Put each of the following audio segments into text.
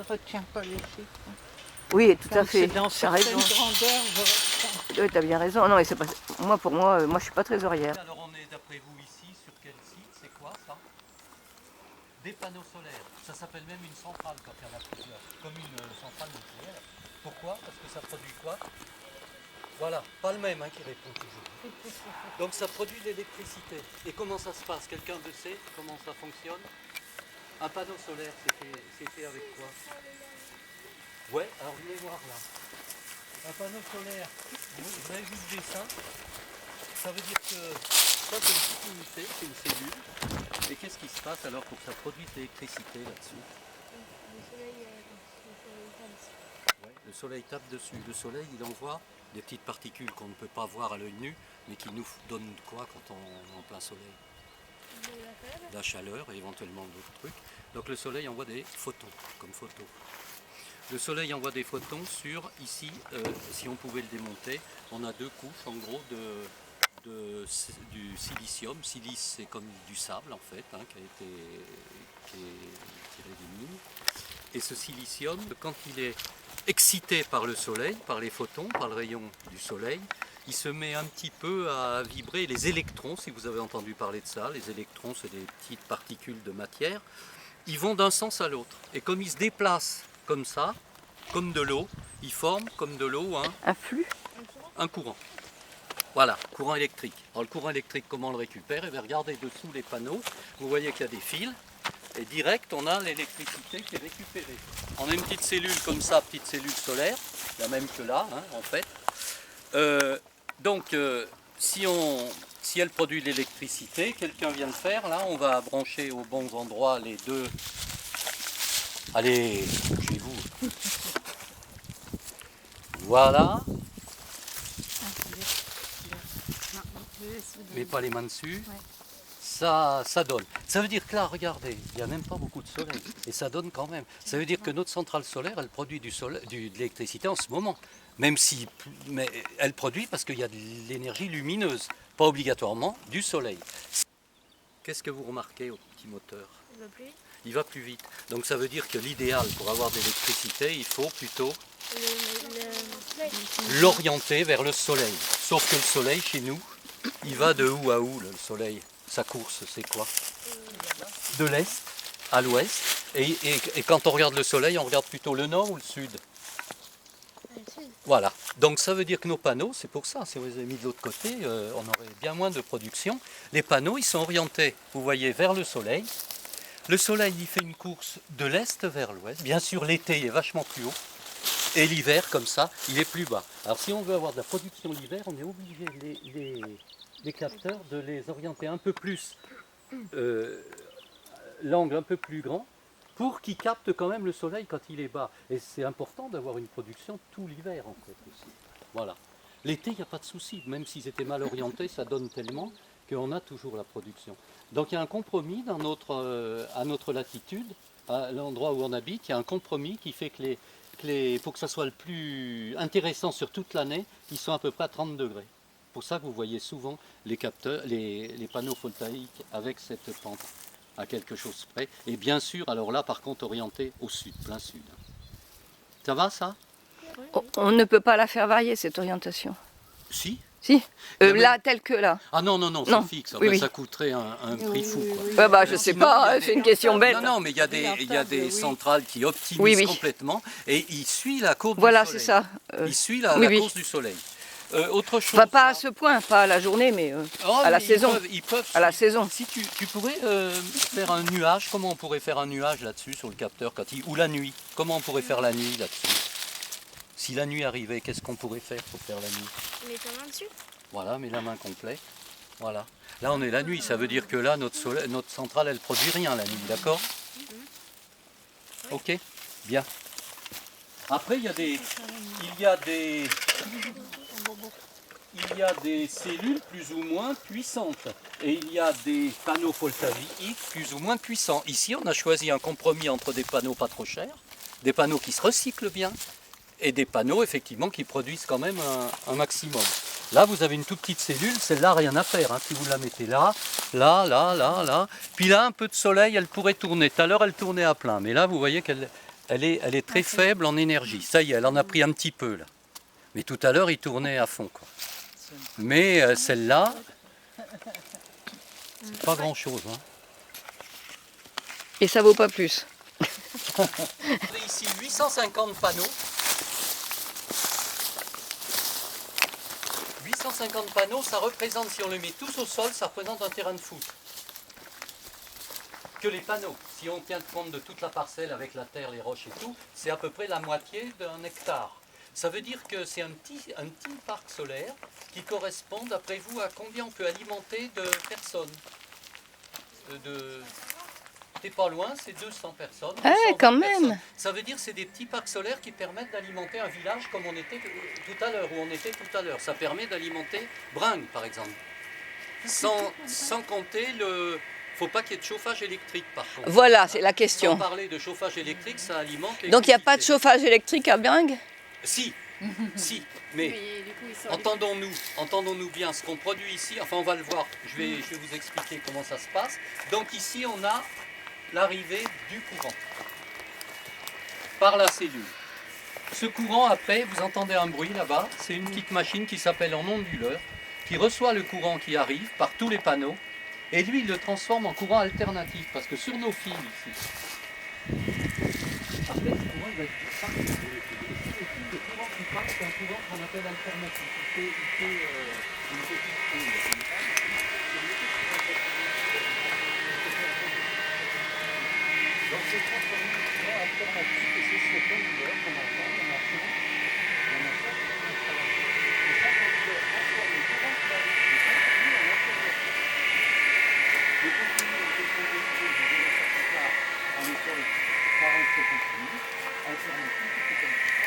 retient pas les chiffres. Oui, tout à Quand c'est fait. dans Tu as certaines raison. grandeurs, je retiens. Oui, tu as bien raison. Non, mais c'est pas... pour moi, je suis pas trésorière. Alors on est d'après vous ici, sur quel site? C'est quoi ça? Des panneaux solaires. Ça s'appelle même une centrale quand il y en a plusieurs, comme une centrale nucléaire. Pourquoi? Parce que ça produit quoi? Voilà, pas le même qui répond toujours. Donc ça produit de l'électricité. Et comment ça se passe? Quelqu'un le sait comment ça fonctionne? Un panneau solaire, c'est fait avec quoi? Ouais, alors venez voir là. Un panneau solaire, vous avez vu le dessin? Ça veut dire que ça c'est une petite unité, c'est une cellule. Et qu'est-ce qui se passe alors pour que ça produise de l'électricité là-dessus? Ouais, le soleil tape dessus. Le soleil il envoie des petites particules qu'on ne peut pas voir à l'œil nu, mais qui nous donnent quoi quand on est en plein soleil? De la chaleur et éventuellement d'autres trucs. Donc le soleil envoie des photons, comme photos. Le soleil envoie des photons sur, ici, si on pouvait le démonter, on a deux couches en gros du silicium. Silice c'est comme du sable en fait, qui est tiré des mines. Et ce silicium, quand il est excité par le soleil, par les photons, par le rayon du soleil, il se met un petit peu à vibrer. Les électrons, si vous avez entendu parler de ça, les électrons c'est des petites particules de matière, ils vont d'un sens à l'autre. Et comme ils se déplacent comme ça, comme de l'eau, ils forment comme de l'eau Un flux? un courant. Voilà, courant électrique. Alors le courant électrique, comment on le récupère? Et bien regardez dessous les panneaux, vous voyez qu'il y a des fils, et direct on a l'électricité qui est récupérée. On a une petite cellule comme ça, petite cellule solaire, la même que là en fait. Donc si elle produit de l'électricité, quelqu'un vient le faire, là on va brancher aux bons endroits les deux. Allez, chez vous. Voilà. Mais pas les mains dessus. Ça donne. Ça veut dire que là, regardez, il n'y a même pas beaucoup de soleil. Et ça donne quand même. Ça veut dire que notre centrale solaire, elle produit de l'électricité en ce moment. Même si mais elle produit parce qu'il y a de l'énergie lumineuse. Pas obligatoirement du soleil. Qu'est-ce que vous remarquez au petit moteur? Il va plus vite. Il va plus vite. Donc ça veut dire que l'idéal pour avoir de l'électricité, il faut plutôt l'orienter vers le soleil. Sauf que le soleil, chez nous, il va de où à où le soleil? Sa course, c'est quoi? De l'est à l'ouest. Et quand on regarde le soleil, on regarde plutôt le nord ou le sud? Voilà. Donc ça veut dire que nos panneaux, c'est pour ça, si on les avait mis de l'autre côté, on aurait bien moins de production. Les panneaux, ils sont orientés, vous voyez, vers le soleil. Le soleil, il fait une course de l'est vers l'ouest. Bien sûr, l'été, il est vachement plus haut. Et l'hiver, comme ça, il est plus bas. Alors si on veut avoir de la production l'hiver, on est obligé les capteurs de les orienter un peu plus, l'angle un peu plus grand, pour qu'ils captent quand même le soleil quand il est bas. Et c'est important d'avoir une production tout l'hiver en fait aussi. Voilà. L'été, il n'y a pas de souci. Même s'ils étaient mal orientés, ça donne tellement qu'on a toujours la production. Donc il y a un compromis à notre latitude, à l'endroit où on habite, il y a un compromis qui fait que pour que ça soit le plus intéressant sur toute l'année, ils sont à peu près à 30 degrés. C'est pour ça que vous voyez souvent les capteurs, les panneaux photovoltaïques avec cette pente à quelque chose près. Et bien sûr, alors là par contre orienté au sud, plein sud. Ça va ça? On ne peut pas la faire varier, cette orientation. Si. Si, Il y a là, même- tel que là. Ah non, Non, c'est fixe. oui, oui. Ça coûterait un prix fou. Quoi. Ouais, bah, je Mais sais sinon, il y pas, a c'est une question bête. Non, mais il y a des Oui. centrales qui optimisent Oui, oui. complètement et il suit la courbe Voilà, du c'est soleil. ça. Il suit la oui. course du soleil. Autre chose. Enfin, pas à ce point, pas à la journée, mais Oh, à la mais saison. Ils peuvent À la saison. Si tu pourrais faire un nuage, comment on pourrait faire un nuage là-dessus sur le capteur ou la nuit? Comment on pourrait faire la nuit là-dessus? Si la nuit arrivait, qu'est-ce qu'on pourrait faire pour faire la nuit? Mets ta main dessus. Voilà, mets la main complète. Voilà. Là, on est la nuit. Ça veut dire que là, notre centrale, elle produit rien la nuit, d'accord? Ok, bien. Après, il y a des cellules plus ou moins puissantes. Et il y a des panneaux photovoltaïques plus ou moins puissants. Ici, on a choisi un compromis entre des panneaux pas trop chers, des panneaux qui se recyclent bien, et des panneaux, effectivement, qui produisent quand même un maximum. Là, vous avez une toute petite cellule, celle-là, rien à faire. Si vous la mettez là, là. Puis là, un peu de soleil, elle pourrait tourner. Tout à l'heure, elle tournait à plein. Mais là, vous voyez qu'elle elle est très faible en énergie. Ça y est, elle en a pris un petit peu là. Mais tout à l'heure, il tournait à fond, quoi. Mais celle-là, c'est pas grand-chose. Hein. Et ça vaut pas plus. On a ici 850 panneaux. 850 panneaux, ça représente, si on les met tous au sol, ça représente un terrain de foot. Que les panneaux, si on tient compte de toute la parcelle avec la terre, les roches et tout, c'est à peu près la moitié d'un hectare. Ça veut dire que c'est un petit parc solaire qui correspond, d'après vous, à combien on peut alimenter de personnes T'es pas loin, c'est 200 personnes. Ah, 220 quand personnes. même. Ça veut dire que c'est des petits parcs solaires qui permettent d'alimenter un village comme on était tout à l'heure, où on était tout à l'heure. Ça permet d'alimenter Bringues, par exemple. Sans compter le... faut pas qu'il y ait de chauffage électrique, par contre. Voilà, c'est la Sans question. parler de chauffage électrique, ça alimente les... Donc il n'y a pas de chauffage électrique à Bringues? Si, si, mais entendons-nous bien, ce qu'on produit ici, enfin on va le voir, je vais vous expliquer comment ça se passe. Donc ici on a l'arrivée du courant par la cellule. Ce courant après, vous entendez un bruit là-bas, c'est une petite machine qui s'appelle un onduleur, qui reçoit le courant qui arrive par tous les panneaux, et lui il le transforme en courant alternatif, parce que sur nos fils ici, après le courant il va être parti. Le courant qui part, c'est un courant qu'on appelle alternatif. Il fait une petite onde. Donc c'est transformé en courant alternatif et c'est ce onduleur qu'on entend, on a chaud, on a chaud, et chaque onduleur transforme le courant qui arrive de continu en alternatif. Le continu est composé de la part en école 40 continu, alternatif et c'est comme ça.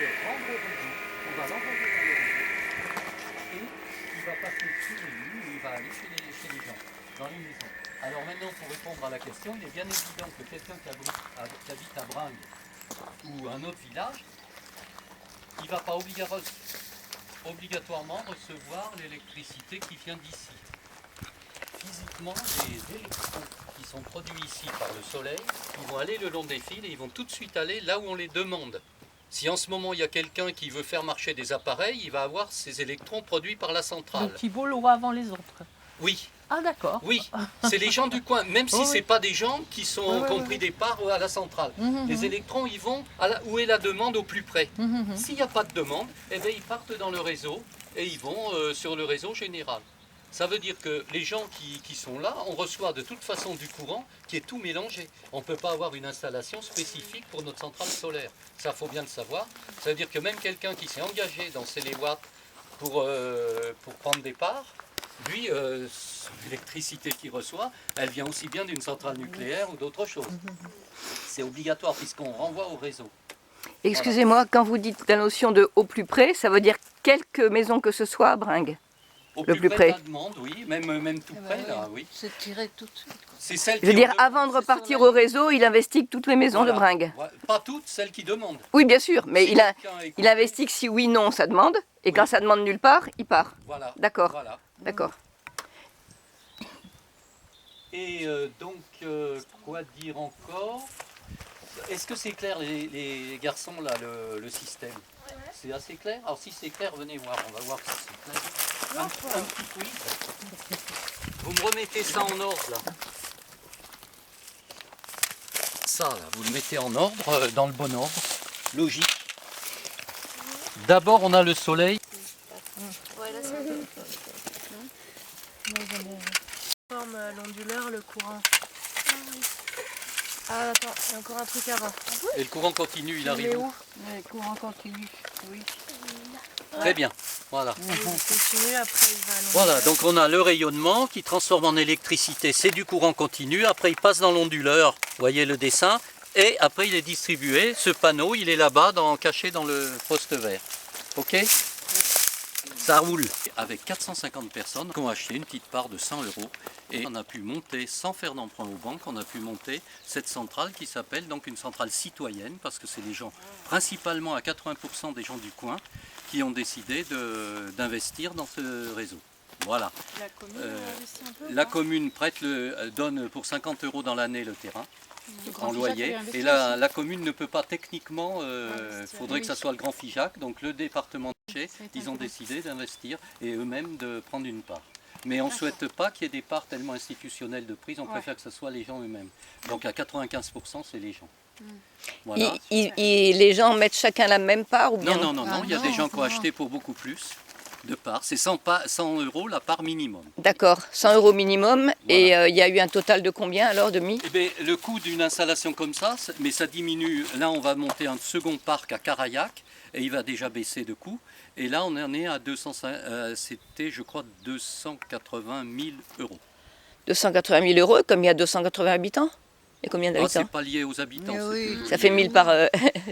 On va l'envoyer dans le réseau et il va passer sur les lignes et il va aller chez les gens, dans les maisons. Alors maintenant, pour répondre à la question, il est bien évident que quelqu'un qui habite à Bringues ou un autre village, il ne va pas obligatoirement recevoir l'électricité qui vient d'ici. Physiquement, les électrons qui sont produits ici par le soleil, ils vont aller le long des fils et ils vont tout de suite aller là où on les demande. Si en ce moment il y a quelqu'un qui veut faire marcher des appareils, il va avoir ces électrons produits par la centrale. Donc Thibault l'aura avant les autres. Oui, Ah d'accord. oui, c'est les gens du coin, même si Oui, ce oui. n'est pas des gens qui ont Oui. pris des parts à la centrale. Les Mhm. électrons, ils vont où est la demande au plus près. Mhm. S'il n'y a pas de demande, eh bien, ils partent dans le réseau et ils vont sur le réseau général. Ça veut dire que les gens qui sont là, on reçoit de toute façon du courant qui est tout mélangé. On ne peut pas avoir une installation spécifique pour notre centrale solaire. Ça, faut bien le savoir. Ça veut dire que même quelqu'un qui s'est engagé dans Céléwatt pour prendre des parts, lui, l'électricité qu'il reçoit, elle vient aussi bien d'une centrale nucléaire ou d'autre chose. C'est obligatoire puisqu'on renvoie au réseau. Excusez-moi, quand vous dites la notion de au plus près, ça veut dire quelques maisons que ce soit à Bringues. Au Le plus près près. de la demande, oui, même tout près, là, oui. C'est tiré tout de suite. C'est celle Je veux qui dire, en avant de demande, repartir c'est au réseau, il investigue toutes les maisons de Voilà. Bringues. Ouais, pas toutes, celles qui demandent. Oui, bien sûr, mais Si il quelqu'un écoute- investigue si oui, non, ça demande. Et Oui. quand ça demande nulle part, il part. Voilà. D'accord, Voilà. d'accord. Et donc, quoi dire encore? Est-ce que c'est clair, les garçons, là, le système? C'est assez clair? Alors, si c'est clair, venez voir, on va voir si c'est clair. Un petit quiz. Vous me remettez ça en ordre, là. Ça, là, vous le mettez en ordre, dans le bon ordre. Logique. D'abord, on a le soleil. Forme l'onduleur, le courant. Ah attends, il y a encore un truc avant. Et le courant continu, il arrive où? Le courant continu, oui. Très bien. Voilà. Il continue, après il va à l'onduleur. Voilà, donc on a le rayonnement qui transforme en électricité, c'est du courant continu, après il passe dans l'onduleur, vous voyez le dessin, et après il est distribué, ce panneau il est là-bas, caché dans le poste vert. Ok? Ça roule. Avec 450 personnes qui ont acheté une petite part de 100 € et on a pu monter, sans faire d'emprunt aux banques, on a pu monter cette centrale qui s'appelle donc une centrale citoyenne parce que c'est les gens, principalement à 80% des gens du coin, qui ont décidé d'investir dans ce réseau. Voilà. La commune investit un peu. La commune donne pour 50 € dans l'année le terrain. Le Grand En Figeac loyer. avait investi Et aussi. la commune ne peut pas techniquement, Investir. faudrait que ça soit le Grand Figeac, donc le département de Ché, Ça a été ils ont un peu décidé d'investir et eux-mêmes de prendre une part. Mais on ne souhaite pas qu'il y ait des parts tellement institutionnelles de prise, on préfère que ce soit les gens eux-mêmes. Donc à 95% c'est les gens. Voilà. Les gens mettent chacun la même part ou bien Non, il y a des gens qui ont acheté pour beaucoup plus de parts. C'est 100 € la part minimum. D'accord, 100 € minimum. Et il y a eu un total de combien alors, demi? Eh bien, le coût d'une installation comme ça, mais ça diminue. Là, on va monter un second parc à Caraillac et il va déjà baisser de coût. Et là, on en est à c'était, je crois, 280 000 €. 280 000 €, comme il y a 280 habitants? Il y a combien Ah, d'habitants? c'est pas lié aux habitants. Mais c'est oui. plutôt Ça lié fait 1000 par...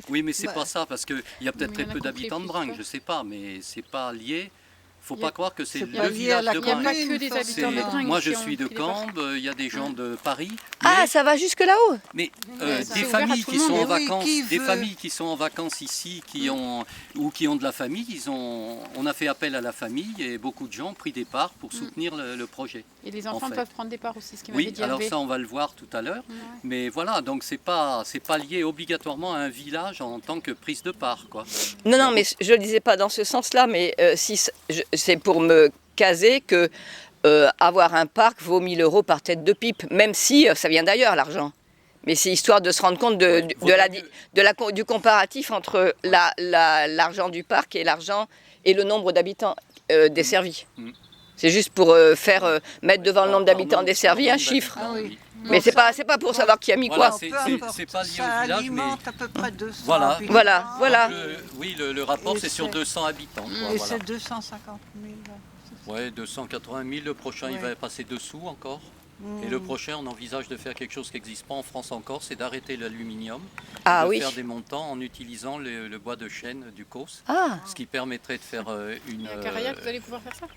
Oui, mais c'est Bah. pas ça, parce qu'il y a peut-être Mais très il y en a peu qui d'habitants de plus, Bringues, quoi. je sais pas, mais c'est pas lié. Faut Il y a- pas croire que c'est c'est le pas lié à village la de Il n'y a Bringues. pas commune, que des habitants de C'est- Bringues Moi, qui je ont suis de pris des parts. Cambes, il y a des gens de Paris. Ah, mais- ça va jusque là-haut? Mais Ouais, des c'est ouvert à familles tout qui le sont monde. en Mais oui, vacances, qui des veut- familles qui sont en vacances ici, ou qui ont de la famille, on a fait appel à la famille et beaucoup de gens ont pris des parts pour soutenir le projet. Et les En enfants fait. peuvent prendre des parts aussi, ce qui m'avait Oui, dit alors Hervé. ça on va le voir tout à l'heure. Ouais. Mais voilà, donc c'est pas lié obligatoirement à un village en tant que prise de part, quoi. Non, mais je ne le disais pas dans ce sens-là, mais c'est pour me caser que avoir un parc vaut 1000 € par tête de pipe, même si ça vient d'ailleurs l'argent. Mais c'est histoire de se rendre compte Ouais, du comparatif entre l'argent du parc et le nombre d'habitants desservis. Mm. C'est juste pour mettre devant le nombre d'habitants desservis un chiffre. Ah oui. Mais c'est pas pour savoir qui a mis Voilà, quoi. c'est- Peu importe, c'est pas lié ça au village, mais- alimente à peu près 200 Voilà. habitants. Voilà. Oui, le rapport Et c'est sur c'est- 200 habitants. quoi, Et voilà. c'est 250 000. Ouais, 280 000, le prochain il Ouais. va passer dessous encore. Et le prochain, on envisage de faire quelque chose qui n'existe pas en France encore, c'est d'arrêter l'aluminium, Ah de oui. faire des montants en utilisant le bois de chêne du COS, Ah, ce qui permettrait de faire une... Et à Caraillac, vous allez pouvoir faire ça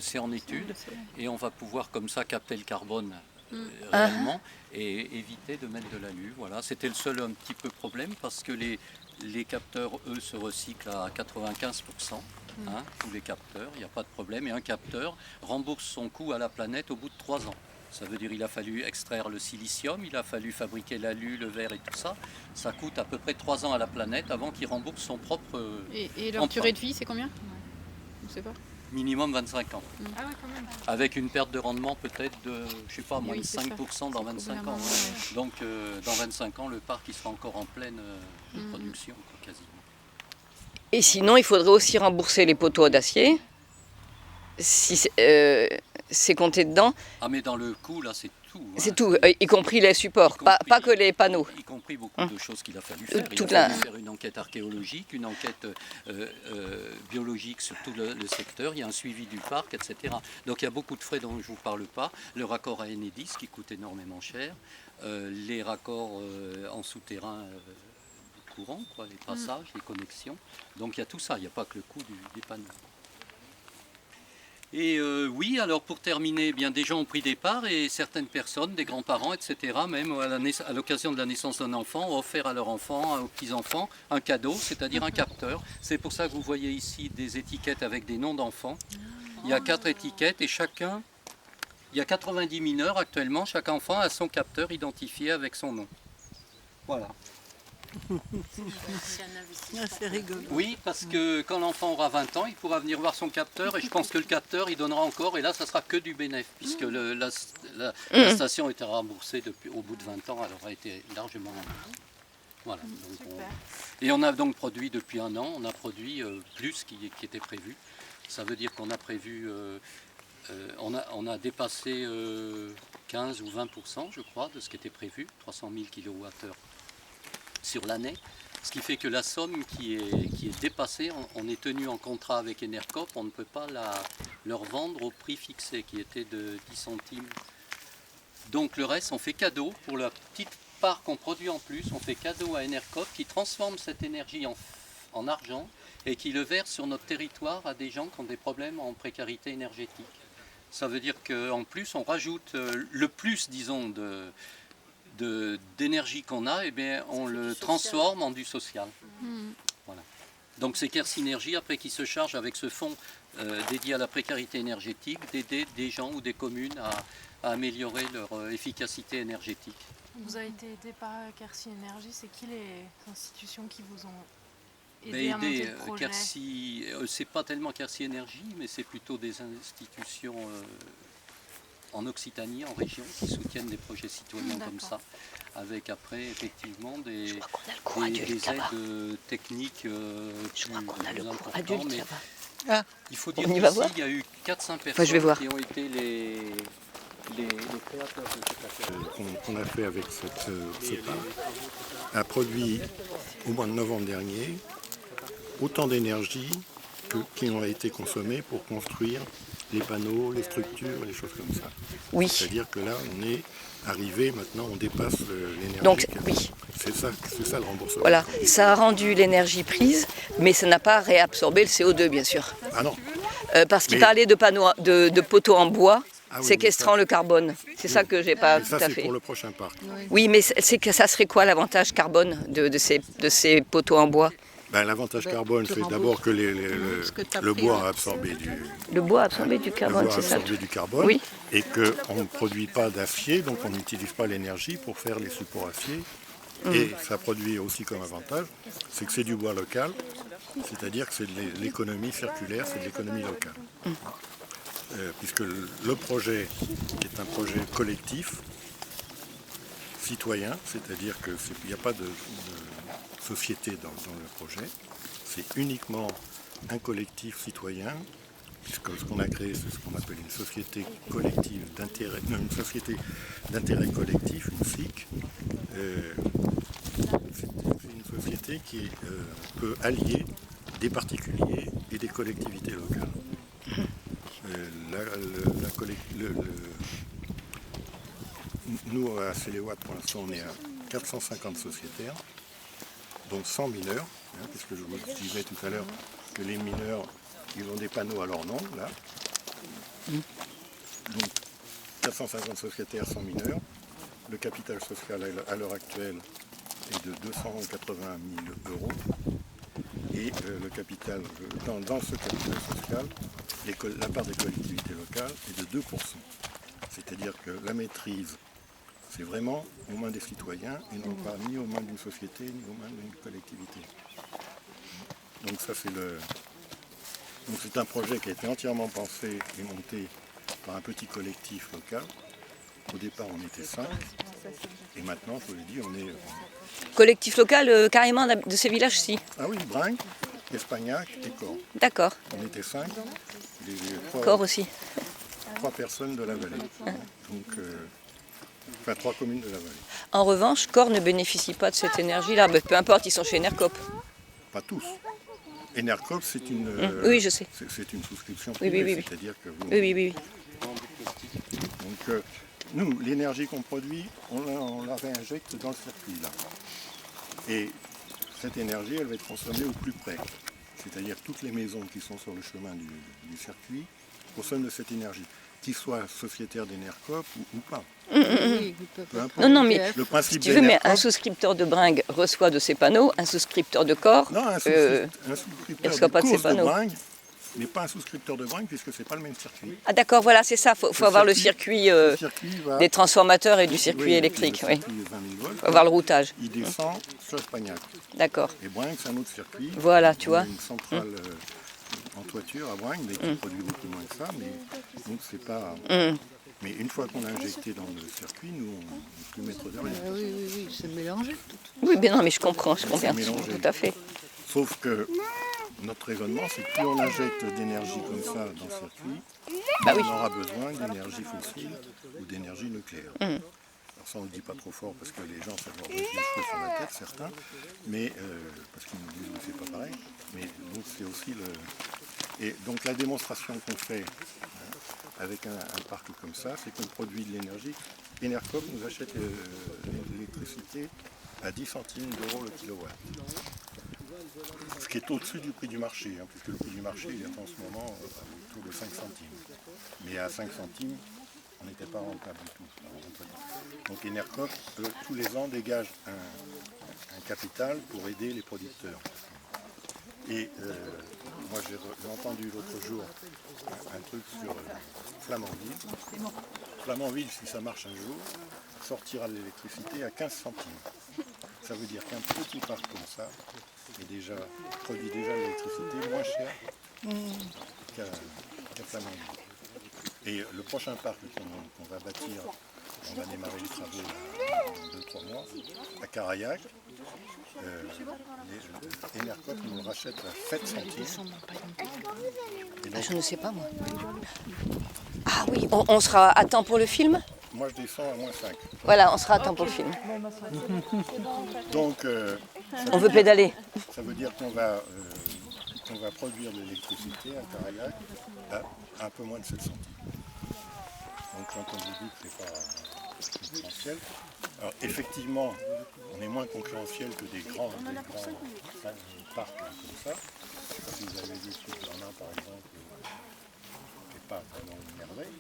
c'est en étude, et on va pouvoir comme ça capter le carbone Mm. réellement et éviter de mettre de l'alu. Voilà, c'était le seul un petit peu problème parce que les capteurs, eux, se recyclent à 95%. Hein, tous les capteurs, il n'y a pas de problème. Et un capteur rembourse son coût à la planète au bout de 3 ans. Ça veut dire qu'il a fallu extraire le silicium, il a fallu fabriquer l'alu, le verre et tout ça. Ça coûte à peu près 3 ans à la planète avant qu'il rembourse son propre Et leur Emprunt. durée de vie, c'est combien On ne sait pas. minimum 25 ans. Ah ouais, quand même. Avec une perte de rendement peut-être de, je sais pas, moins Oui, de c'est ça. 5% dans C'est 25 couper la ans. main, ouais. Donc dans 25 ans, le parc il sera encore en pleine production, quoi, quasiment. et sinon, il faudrait aussi rembourser les poteaux d'acier. Si c'est compté dedans, Ah mais dans le coût, là, c'est tout. hein. c'est tout, y compris les supports, Y pas compris- que les panneaux. Y compris beaucoup de choses qu'il a fallu faire. Il a toute fallu la- faire une enquête archéologique, une enquête biologique sur tout le secteur. Il y a un suivi du parc, etc. Donc il y a beaucoup de frais dont je ne vous parle pas. Le raccord à Enedis qui coûte énormément cher. Les raccords en souterrain courant, quoi, les passages, les connexions. Donc il y a tout ça. Il n'y a pas que le coût des panneaux. Et oui, alors pour terminer, eh bien, des gens ont pris des parts et certaines personnes, des grands-parents, etc., même à l'occasion de la naissance d'un enfant, ont offert à leur enfant, aux petits-enfants, un cadeau, c'est-à-dire un capteur. C'est pour ça que vous voyez ici des étiquettes avec des noms d'enfants. Il y a 4 étiquettes et chacun, il y a 90 mineurs actuellement, chaque enfant a son capteur identifié avec son nom. Voilà. C'est rigolo. Oui, parce que quand l'enfant aura 20 ans, il pourra venir voir son capteur et je pense que le capteur, il donnera encore et là, ça sera que du bénéfice puisque la station était remboursée au bout de 20 ans, elle aura été largement... Voilà. Donc et on a donc produit depuis un an, on a produit plus qui était prévu. Ça veut dire qu'on a prévu, on a dépassé 15 ou 20%, je crois, de ce qui était prévu, 300 000 kWh sur l'année. Ce qui fait que la somme qui est dépassée, on est tenu en contrat avec Enercop, on ne peut pas leur vendre au prix fixé qui était de 10 centimes. Donc le reste, on fait cadeau pour la petite part qu'on produit en plus, on fait cadeau à Enercop qui transforme cette énergie en argent et qui le verse sur notre territoire à des gens qui ont des problèmes en précarité énergétique. Ça veut dire qu'en plus, on rajoute le plus, disons, d'énergie qu'on a, eh bien, on le transforme en du social. Voilà. Donc c'est Care Synergie après qui se charge avec ce fonds dédié à la précarité énergétique, d'aider des gens ou des communes à améliorer leur efficacité énergétique. Vous avez été aidé par Quercy Énergie. C'est qui les institutions qui vous ont Mais aidé à monter aider le projet? Quercy, c'est pas tellement Quercy Énergie, mais c'est plutôt des institutions en Occitanie, en région, qui soutiennent des projets citoyens comme ça, avec après effectivement des aides techniques plus importantes. Mais Ah. il faut dire On y va qu'ici, voir il y a eu 400 personnes je vais voir. qui ont été les créateurs de cette affaire. Qu'on a fait avec ce parc a produit au mois de novembre dernier autant d'énergie qui ont été consommées pour construire les panneaux, les structures, les choses comme ça. Oui. C'est-à-dire que là, on est arrivé, maintenant, on dépasse l'énergie. Donc, oui. C'est ça le remboursement. Voilà, ça a rendu l'énergie prise, mais ça n'a pas réabsorbé le CO2, bien sûr. Ah non, Parce qu'il Mais- parlait de panneaux, de poteaux en bois, Ah oui, séquestrant mais ça- le carbone. C'est ça que j'ai pas mais tout ça à c'est fait. pour le prochain parc. Oui, mais c'est que ça serait quoi l'avantage carbone de ces poteaux en bois? Ben, l'avantage carbone, tu c'est rembourses. d'abord que Ce que t'as le pris, bois là. a absorbé du, Le bois a absorbé du le carbone, bois a c'est ça? absorbé du carbone Oui. et qu'on ne produit pas d'acier, donc on n'utilise pas l'énergie pour faire les supports acier. Et ça produit aussi comme avantage, c'est que c'est du bois local, c'est-à-dire que c'est de l'économie circulaire, c'est de l'économie locale. Puisque le projet, qui est un projet collectif, citoyen, c'est-à-dire qu'il n'y a pas de société dans le projet, c'est uniquement un collectif citoyen, puisque ce qu'on a créé, c'est ce qu'on appelle une société collective d'intérêt, une société d'intérêt collectif, une SIC. C'est une société qui peut allier des particuliers et des collectivités locales. Nous, à Céléouat, pour l'instant, on est à 450 sociétaires, dont 100 mineurs, puisque je vous disais tout à l'heure que les mineurs, ils ont des panneaux à leur nom, là. Donc, 450 sociétaires, 100 mineurs. Le capital social à l'heure actuelle est de 280 000 euros. Et le capital, dans ce capital social, la part des collectivités locales est de 2%. C'est-à-dire que la maîtrise, c'est vraiment aux mains des citoyens et non pas ni aux mains d'une société ni aux mains d'une collectivité. Donc ça c'est un projet qui a été entièrement pensé et monté par un petit collectif local. Au départ on était 5 et maintenant je vous l'ai dit on est... Collectif local carrément de ces villages-ci. Ah oui, Bringues, Espagnac et Corps. D'accord. On était 5, Corps aussi. 3 personnes de la vallée. Donc, enfin 3 communes de la vallée. En revanche, Corps ne bénéficie pas de cette énergie-là. Mais peu importe, ils sont chez Enercop. Pas tous. Enercop, c'est une, Oui, je sais. c'est une souscription Oui, privée, oui, oui. c'est-à-dire que vous... Oui, oui, oui. Donc, nous, l'énergie qu'on produit, on la réinjecte dans le circuit, là. Et cette énergie, elle va être consommée au plus près. C'est-à-dire toutes les maisons qui sont sur le chemin du circuit consomment de cette énergie, qu'ils soient sociétaires d'Enercop ou pas. Peu importe. Non, non, mais Le principe si tu veux, mais d'Enercop- un souscripteur de Bringues reçoit de ces panneaux, un souscripteur de Corps. Non, un il souscripteur reçoit de pas de ces course de panneaux. Bringues n'est pas un souscripteur de Bringues puisque c'est pas le même circuit. Ah d'accord, voilà, c'est ça. Faut avoir le circuit le circuit va- des transformateurs et du circuit oui, électrique. le Oui. circuit 20 000 volts, Faut avoir le routage. il descend sur Espagnac. D'accord. Et Bringues, c'est un autre circuit. Voilà, tu On a vois. une centrale en toiture à Bringues, mais qui produit beaucoup moins que ça. Mais, donc c'est pas... Mais une fois qu'on a injecté dans le circuit, nous, on ne peut mettre de rien. Oui, c'est mélangé. Oui, mais non, mais je comprends mélangé. tout à fait. Sauf que notre raisonnement, c'est que plus on injecte d'énergie comme ça dans le circuit, plus on aura besoin d'énergie fossile ou d'énergie nucléaire. Alors ça, on ne le dit pas trop fort parce que les gens, ça leur brûle les cheveux sur la tête, certains, mais parce qu'ils nous disent que c'est pas pareil. Mais donc c'est aussi le... Et donc la démonstration qu'on fait avec un parc comme ça, c'est qu'on produit de l'énergie. Enercop nous achète l'électricité à 10 centimes d'euros le kilowatt. Ce qui est au-dessus du prix du marché, puisque le prix du marché il est en ce moment autour de 5 centimes. Mais à 5 centimes, on n'était pas rentable du tout. Donc Enercop, tous les ans, dégage un capital pour aider les producteurs. Et moi j'ai entendu l'autre jour un truc sur Flamanville. Flamanville, si ça marche un jour, sortira de l'électricité à 15 centimes. Ça veut dire qu'un petit parc comme ça produit déjà l'électricité moins cher qu'à Flamanville. Et le prochain parc qu'on va bâtir, on va démarrer les travaux dans 2-3 mois, à Caraillac. Enercop nous le rachète à 7 centimes. Et donc, Je ne sais pas moi. Ah oui, on sera à temps pour le film? moi je descends à moins 5. Voilà, on sera à temps pour le film. Donc On veut pédaler. ça veut dire qu'on va produire de l'électricité à Caraillac à un peu moins de 7 centimes. Donc quand on vous dit que c'est pas concurrentiel, alors effectivement on est moins concurrentiel que des grands parcs comme ça. Si vous avez vu celui de Berlin par exemple, qui n'est pas vraiment une merveille,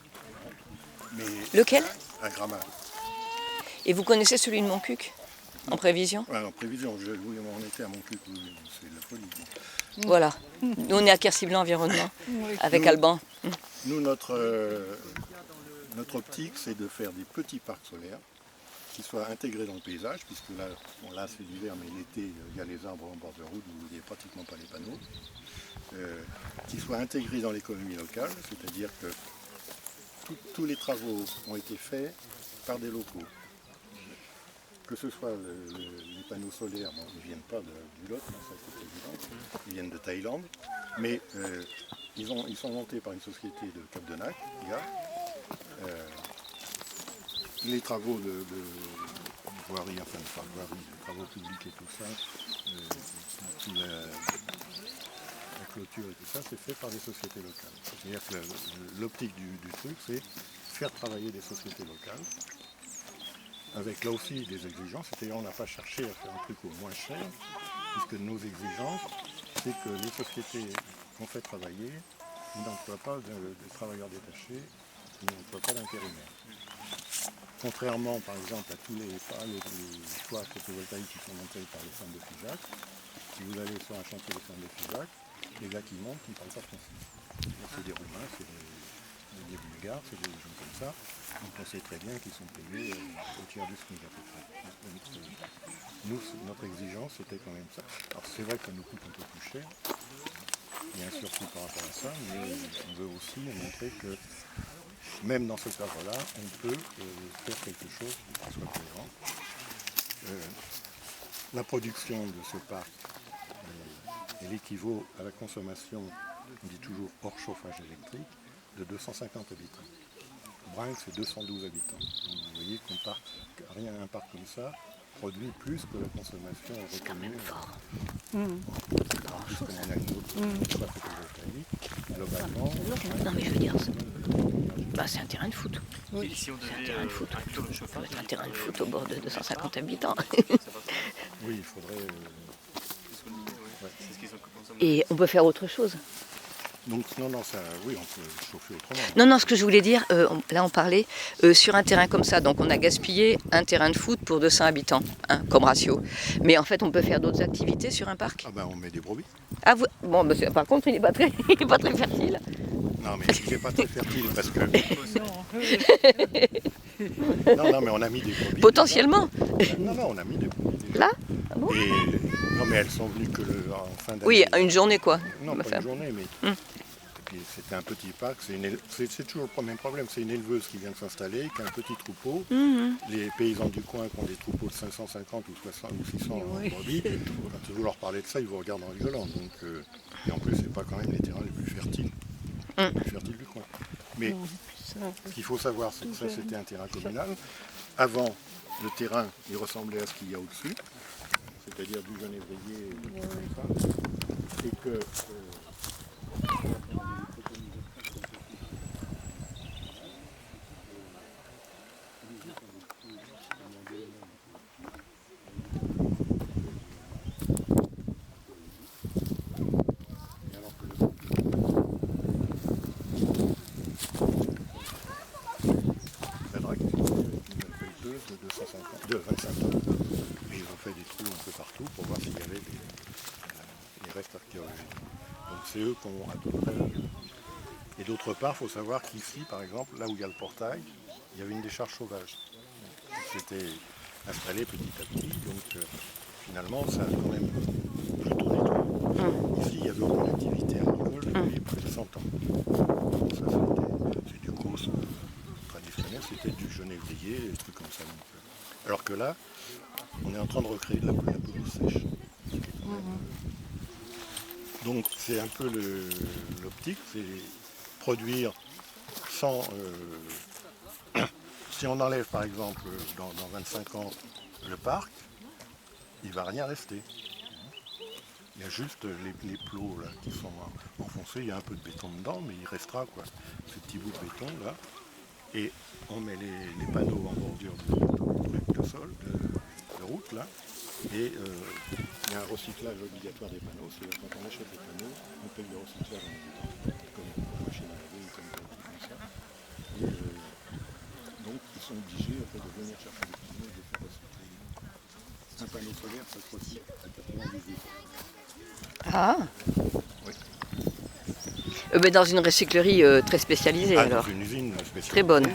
mais Lequel? un Gramat. Et vous connaissez celui de Montcuq? En prévision? Ouais, en prévision, oui, on était à Montcuq, oui, c'est de la folie. Voilà. Nous, on est à Quercy-Blanc Environnement, avec Alban. Nous, notre optique, c'est de faire des petits parcs solaires qui soient intégrés dans le paysage, puisque là, bon, là c'est l'hiver, mais l'été, il y a les arbres en bord de route, où il n'y a pratiquement pas les panneaux, qui soient intégrés dans l'économie locale, c'est-à-dire que tous les travaux ont été faits par des locaux. Que ce soit les panneaux solaires, bon, ils ne viennent pas du Lot, ça c'est évident, ils viennent de Thaïlande, mais ils sont montés par une société de Cap-de-Nac, les travaux de voirie, enfin de voirie, de travaux publics et tout ça, la clôture et tout ça, c'est fait par des sociétés locales. C'est-à-dire que l'optique du truc, c'est faire travailler des sociétés locales, avec là aussi des exigences, c'est-à-dire on n'a pas cherché à faire un truc au moins cher, puisque nos exigences, c'est que les sociétés qu'on fait travailler n'emploient pas de travailleurs détachés, n'emploient pas d'intérimaires. Contrairement par exemple à tous les toits photovoltaïques qui sont montés par les centres de Figeac, si vous allez sur un chantier des centres de Figeac, les gars qui montent, ils ne parlent pas français. C'est des Roumains, c'est des Bulgares, c'est des gens comme ça. Donc on sait très bien qu'ils sont payés au tiers du SMIC à peu près. Donc, nous, notre exigence, c'était quand même ça. Alors c'est vrai que ça nous coûte un peu plus cher. Il y a un surcoût par rapport à ça, mais on veut aussi montrer que même dans ce cadre-là, on peut faire quelque chose qui soit cohérent. La production de ce parc, elle équivaut à la consommation, on dit toujours hors chauffage électrique, de 250 habitants. Bringues, c'est 212 habitants. Donc, vous voyez rien un parc comme ça produit plus que la consommation reconnue. C'est quand même fort. Puisqu'on a une autre toit photovoltaïque, globalement. Non mais je veux dire, c'est un terrain de foot. Et si on C'est un devait terrain de foot. inclure le chauffage, Un terrain de foot au bord de 250 habitants. Oui, il faudrait... c'est ce qu'ils ont consommé. Et on peut faire autre chose. Donc non, ça, oui, on peut chauffer autrement. Non, ce que je voulais dire, là on parlait, sur un terrain comme ça, donc on a gaspillé un terrain de foot pour 200 habitants, hein, comme ratio. Mais en fait, on peut faire d'autres activités sur un parc. Ah ben on met des brebis. Ah, bon, par contre, il n'est pas très fertile. Non, mais il n'est pas très fertile parce que... non, mais on a mis des brebis. Potentiellement. Non, on a mis des brebis déjà. Là ah bon. Et non, mais elles sont venues que en fin d'année. Oui, une journée quoi. Non, pas une journée, mais... Et puis c'était un petit parc, c'est toujours le même problème, c'est une éleveuse qui vient de s'installer, qui a un petit troupeau. Les paysans du coin qui ont des troupeaux de 550 ou 60 ou 600 brebis, quand vous leur parlez de ça, ils vous regardent en rigolant. Donc, et en plus, c'est pas quand même les terrains les plus fertiles, du coin. Mais ce qu'il faut savoir, c'est que ça c'était un terrain communal. Avant, le terrain, il ressemblait à ce qu'il y a au-dessus, c'est-à-dire du genévrier et tout ça. Et que... de 25 tonnes. Et ils ont fait des trous un peu partout pour voir s'il y avait des restes archéologiques. Donc c'est eux qui ont à peu près... Et d'autre part, il faut savoir qu'ici, par exemple, là où il y a le portail, il y avait une décharge sauvage. C'était installé petit à petit, donc finalement, ça a quand même plutôt nettoyé. Ici, il y avait aucune activité agricole depuis plus de 100 ans. Ça, c'est du cause traditionnel, c'était du genévrier, des trucs comme ça. Alors que là, on est en train de recréer de la pelouse sèche. Donc c'est un peu l'optique, c'est produire sans... si on enlève par exemple dans 25 ans le parc, il ne va rien rester. Il y a juste les plots là, qui sont enfoncés, il y a un peu de béton dedans, mais il restera quoi, ce petit bout de béton là. Et on met les panneaux en bordure de sol, de route là. Et il y a un recyclage obligatoire des panneaux. C'est quand on achète des panneaux, on paye le recyclage en même temps, comme une machine à laver ou comme ça. Et, donc ils sont obligés après de venir chercher les panneaux et de les faire recycler. Un panneau solaire, ça se recycle à 98%. Ah. Oui. Mais dans une recyclerie très spécialisée alors. Dans une usine spécialisée. Très bonne.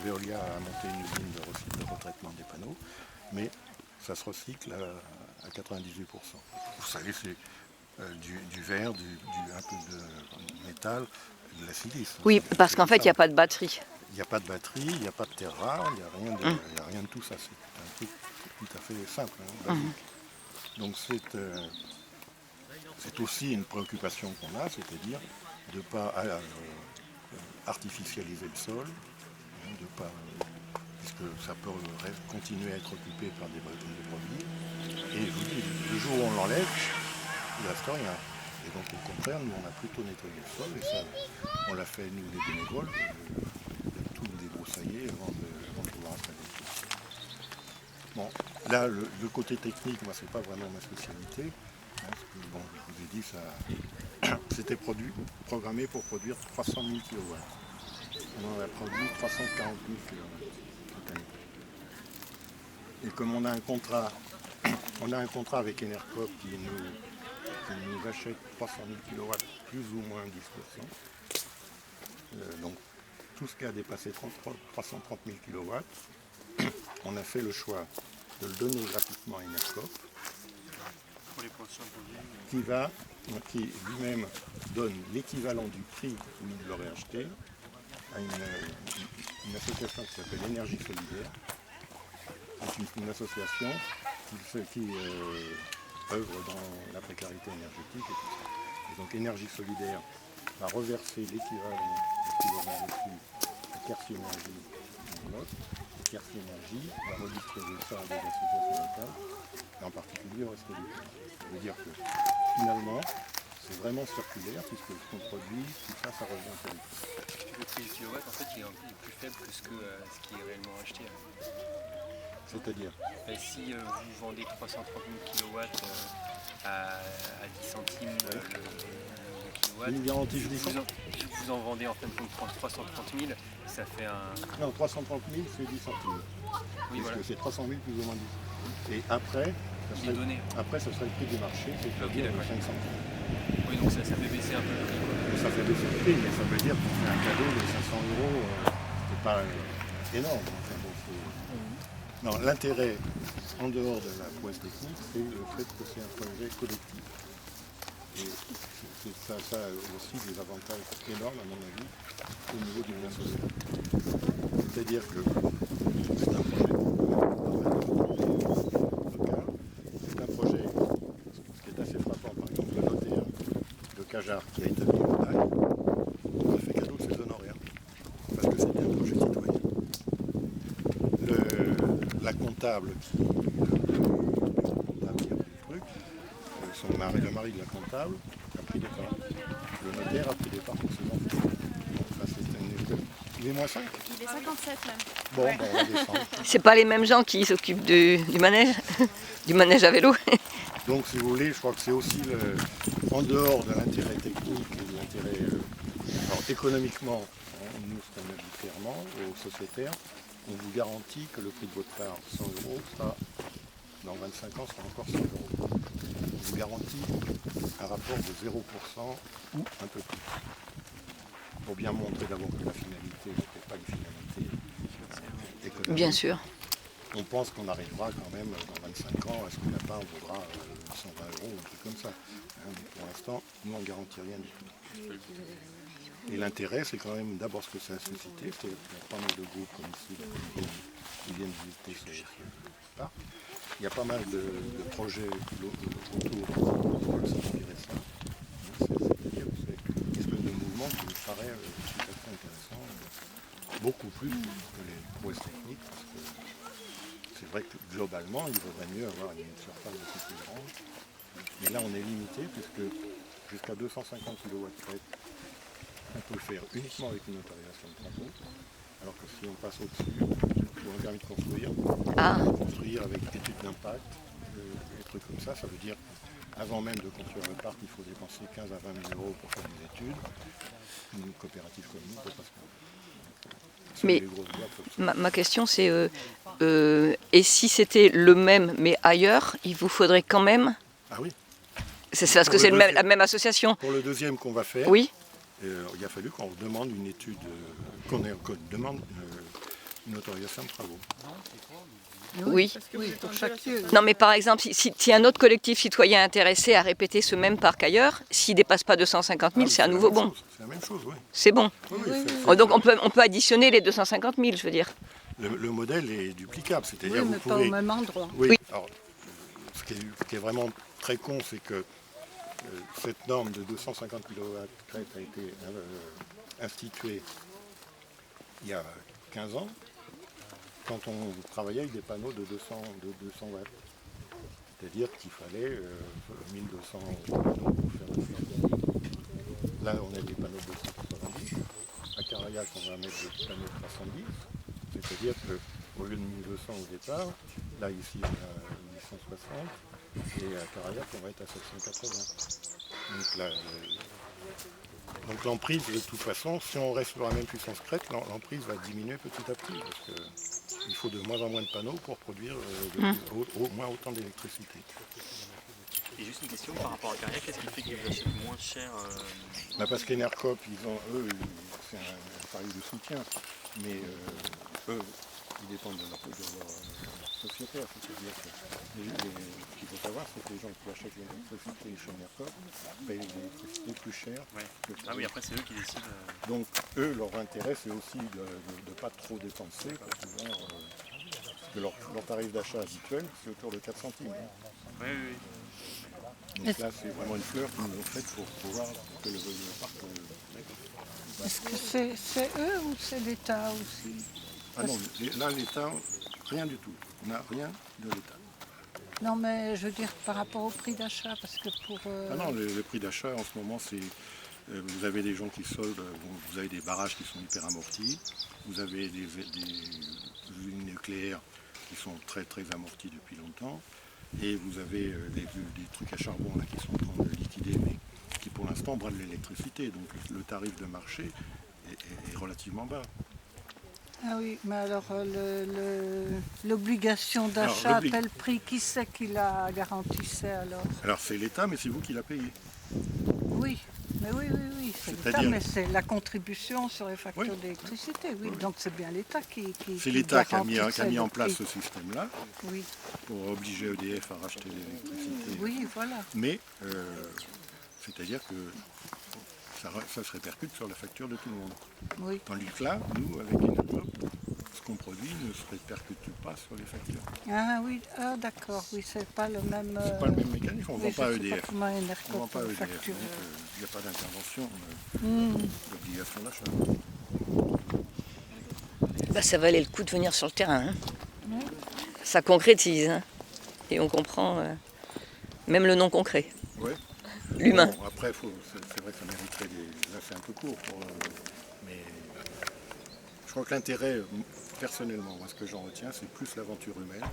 Veolia a monté une usine de retraitement des panneaux, mais ça se recycle à 98%. Vous savez, c'est du verre, un peu de métal, de la silice. Oui, parce qu'en fait, il n'y a pas de batterie. Il n'y a pas de batterie, il n'y a pas de terre rare, il n'y a rien de tout ça. C'est un truc tout à fait simple, basique. Donc c'est aussi une préoccupation qu'on a, c'est-à-dire de ne pas artificialiser le sol, puisque ça peut continuer à être occupé par des produits. Et je vous dis, le jour où on l'enlève, il ne reste rien. Et donc au contraire, nous on a plutôt nettoyé le sol, et ça on l'a fait nous les bénévoles, de tout débroussailler avant de pouvoir installer le truc. Bon, là le côté technique, moi c'est pas vraiment ma spécialité. Parce que, bon, je vous ai dit, c'était programmé pour produire 300 000 kW. On en a produit 340 000 kW cette année. Et comme on a un contrat avec Enercop qui nous achète 300 000 kW plus ou moins 10%, donc tout ce qui a dépassé 330 000 kW, on a fait le choix de le donner gratuitement à Enercop, qui lui-même donne l'équivalent du prix où il l'aurait acheté à une association qui s'appelle Énergie Solidaire. C'est une association qui œuvre dans la précarité énergétique et tout ça. Et donc Énergie Solidaire va reverser l'équivalent de ce qu'il aurait reçu à Quercy Énergie en bloc. Et Quercy Énergie va redistribuer ça à des associations locales, et en particulier au Resto du Cœur. Ça veut dire que finalement, c'est vraiment circulaire, puisque ce qu'on produit, tout ça, ça revient sur le prix. Le prix du kilowatt, en fait, il est plus faible que ce qui est réellement acheté. C'est-à-dire si vous vendez 330 000 kW à 10 centimes le kilowatt, une garantie de licence. vous en vendez en fin de compte 330 000, ça fait un... Non, 330 000, c'est 10 centimes. Oui, voilà. C'est 300 000 plus ou moins 10. Et après, ça serait le prix du marché, c'est Okay, 5 centimes. Oui, donc ça fait baisser un peu le prix. Ça fait baisser le prix, mais ça veut dire qu'on fait un cadeau de 500 €, c'est pas énorme. Enfin, bon, non, l'intérêt, en dehors de la prouesse technique, c'est le fait que c'est un projet collectif. Et ça a aussi des avantages énormes, à mon avis, au niveau du lien social. C'est-à-dire que c'est un projet local, c'est un projet, ce qui est assez frappant, par exemple, le notaire de Cajar qui a établi le bail, on a fait cadeau de ses honoraires, parce que c'était un projet citoyen. La comptable qui a pris le truc, le mari de la comptable a pris des parts. Le notaire a pris des parts pour ses enfants. Donc ça, c'est une école. Il est moins 5 ? Il est 57 même. Bon, ben, on va descendre. C'est pas les mêmes gens qui s'occupent du manège, du manège à vélo. Donc si vous voulez, je crois que c'est aussi en dehors de l'intérêt technique et de l'intérêt économiquement, nous ce qu'on a dit clairement aux sociétaires, on vous garantit que le prix de votre part, 100 €, sera, dans 25 ans, sera encore 100 €. vous garantit un rapport de 0% ou un peu plus. Pour bien montrer d'abord que la finalité n'est pas une finalité économique. Bien sûr. On pense qu'on arrivera quand même dans 25 ans à ce que la part vaudra 120 € ou un truc comme ça. Mais pour l'instant, nous on ne garantit rien du tout. Et l'intérêt, c'est quand même d'abord ce que ça a suscité. Il y a pas mal de groupes comme ici qui viennent visiter ce parc. Il y a pas mal de projets autour de s'inspirer de ça. C'est-à-dire que c'est une espèce de mouvement qui me paraît tout à fait intéressant, beaucoup plus que les prouesses techniques, parce que c'est vrai que globalement, il vaudrait mieux avoir une surface beaucoup plus grande. Mais là, on est limité, puisque jusqu'à 250 kW, on peut le faire uniquement avec une autorisation de travaux, alors que si on passe au-dessus, pour un permis de construire, on peut construire avec études d'impact, des trucs comme ça. Ça veut dire qu'avant même de construire le parc, il faut dépenser 15 à 20 000 € pour faire des études. Une coopérative comme nous ne peut pas se faire. Mais ma question c'est, et si c'était le même mais ailleurs, il vous faudrait quand même... Ah oui. C'est parce que c'est la même association. Pour le deuxième qu'on va faire, oui. Il a fallu qu'on demande une étude, qu'on demande une autorisation de travaux. Oui. Oui, pour chaque lieu. Non mais par exemple, si un autre collectif citoyen intéressé à répéter ce même parc ailleurs, s'il ne dépasse pas 250 000, c'est à nouveau bon. C'est la même chose, oui. C'est bon. Oui, Donc on peut additionner les 250 000, je veux dire. Le modèle est duplicable, c'est-à-dire Oui, vous mais pouvez... pas au même endroit. Oui. Alors, ce qui est vraiment très con, c'est que cette norme de 250 kW crête a été instituée il y a 15 ans, quand on travaillait avec des panneaux de 200 watts. C'est-à-dire qu'il fallait 1200 € pour faire la chose. Là, on a des panneaux de 270. À Caraillac, on va mettre des panneaux de 310. C'est-à-dire qu'au lieu de 1200 au départ, là, ici, on a 860. Et à Caraillac, on va être à 780. Donc l'emprise, de toute façon, si on reste sur la même puissance crête, l'emprise va diminuer petit à petit, parce qu'il faut de moins en moins de panneaux pour produire au moins autant d'électricité. Et juste une question par rapport à Caraillac, qu'est-ce qui fait qu'ils achètent moins cher Parce qu'Enercop, eux, c'est un pari de soutien, mais eux, ils dépendent de leur sociétaire. C'est-à-dire que ce qu'il faut savoir, c'est que les gens qui achètent l'électricité chez Enercop payent l'électricité plus cher. Ouais. Ah oui, après c'est eux qui décident. Donc eux, leur intérêt, c'est aussi de ne pas trop dépenser, parce que leur tarif d'achat habituel, c'est autour de 4 centimes. Oui, oui. Donc là, c'est vraiment une fleur qu'ils nous ont faite pour pouvoir que le parc... Est-ce que c'est eux ou c'est l'État aussi? Ah non, là, l'État, rien du tout. On n'a rien de l'État. Non, mais je veux dire par rapport au prix d'achat, parce que pour... Ah non, le prix d'achat, en ce moment, c'est... vous avez des gens qui soldent, vous avez des barrages qui sont hyper amortis, vous avez des usines nucléaires qui sont très très amorties depuis longtemps, et vous avez des trucs à charbon là, qui sont en train de liquider, mais qui pour l'instant brûlent l'électricité. Donc le tarif de marché est relativement bas. Ah oui, mais alors l'obligation d'achat à tel prix, qui c'est qui la garantissait alors? Alors c'est l'État, mais c'est vous qui la payez. Oui, mais oui, c'est l'État, mais c'est la contribution sur les factures d'électricité, oui. Donc c'est bien l'État qui c'est l'État qui a mis en place ce système-là, oui, pour obliger EDF à racheter l'électricité. Oui, voilà. Mais c'est-à-dire que ça se répercute sur la facture de tout le monde. Oui. Tandis que là, nous, avec Enercop, ce qu'on produit ne se répercute pas sur les factures. Ah oui, ah d'accord, oui, c'est pas le même... C'est pas le même mécanisme, on ne vend pas à EDF. On ne vend pas à EDF, donc il n'y a pas d'intervention d'obligation d'achat. Ça valait le coup de venir sur le terrain. Hein. Ça concrétise. Hein. Et on comprend même le non concret. Ouais. L'humain. Bon, après, c'est vrai que ça mériterait des... Là, c'est un peu court. Mais je crois que l'intérêt, personnellement, moi, ce que j'en retiens, c'est plus l'aventure humaine,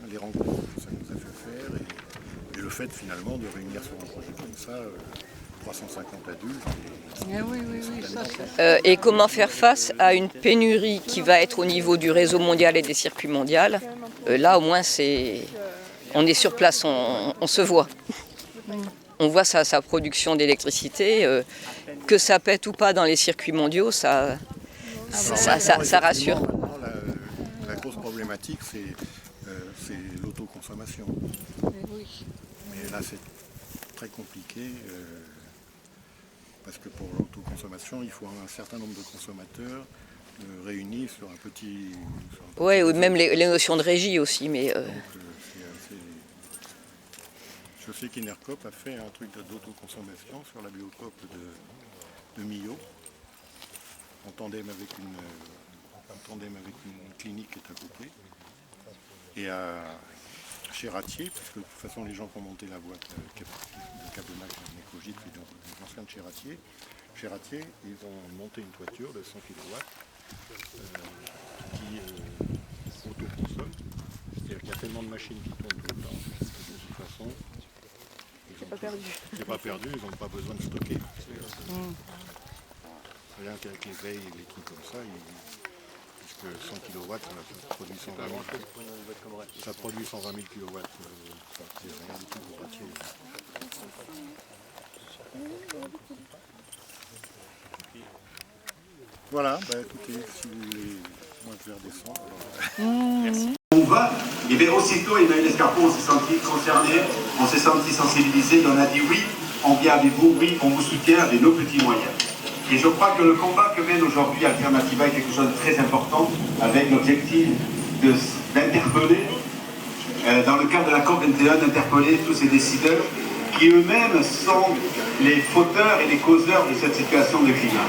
les rencontres que ça nous a fait faire, et le fait, finalement, de réunir sur un projet comme ça 350 adultes. Oui, ça c'est... Et comment faire face à une pénurie qui va être au niveau du réseau mondial et des circuits mondiaux? Là, au moins, c'est On est sur place, on se voit. On voit sa production d'électricité. Que ça pète ou pas dans les circuits mondiaux, ça rassure. La grosse problématique, c'est l'autoconsommation. Mais là, c'est très compliqué. Parce que pour l'autoconsommation, il faut un certain nombre de consommateurs réunis sur un petit... Oui, ou même les notions de régie aussi. Mais je sais qu'Enercop a fait un truc d'autoconsommation sur la biocoop de Millau, en tandem avec une clinique qui est à côté. Et chez Ratier, parce que de toute façon les gens qui ont monté la boîte de Cabemac Necogit, c'est des anciens de chez Ratier, ils ont monté une toiture de 100 kW qui autoconsomme. C'est-à-dire qu'il y a tellement de machines qui tournent tout le temps que de toute façon, c'est pas perdu, ils n'ont pas besoin de stocker. Rien qu'avec les veilles et les trucs comme ça, puisque 100 kW, ça produit 120 000 kW. Ça produit 120 000 kW. C'est rien du tout pour Ratier. Voilà, écoutez, si vous voulez, moi je vais redescendre. Merci. On va, et bien aussitôt Emmanuel Escarpot, on s'est senti concerné, on s'est senti sensibilisé, et on a dit oui, on vient avec vous, oui, on vous soutient avec nos petits moyens. Et je crois que le combat que mène aujourd'hui Alternativa est quelque chose de très important, avec l'objectif d'interpeller, dans le cadre de la COP21, d'interpeller tous ces décideurs qui eux-mêmes sont les fauteurs et les causeurs de cette situation de climat.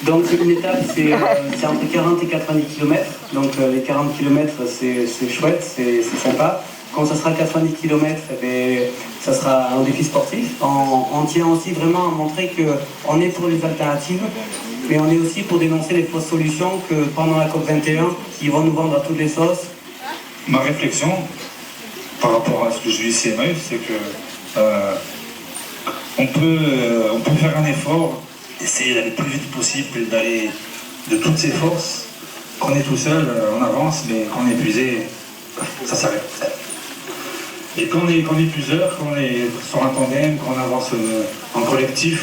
Donc une étape, c'est entre 40 et 90 km. Donc les 40 km, c'est chouette, c'est sympa. Quand ça sera 90 km, ça sera un défi sportif. On tient aussi vraiment à montrer qu'on est pour les alternatives, mais on est aussi pour dénoncer les fausses solutions que pendant la COP21, qui vont nous vendre à toutes les sauces. Ma réflexion par rapport à ce que je vis ici, c'est que on peut faire un effort, essayer d'aller le plus vite possible, d'aller de toutes ses forces. Quand on est tout seul, on avance, mais quand on est épuisé, ça s'arrête. Et quand on est plusieurs, quand on est sur un tandem, quand on avance en collectif,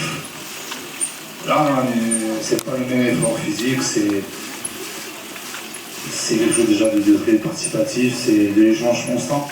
là, c'est pas le même effort physique, c'est quelque chose déjà de très participatif, c'est de l'échange constant.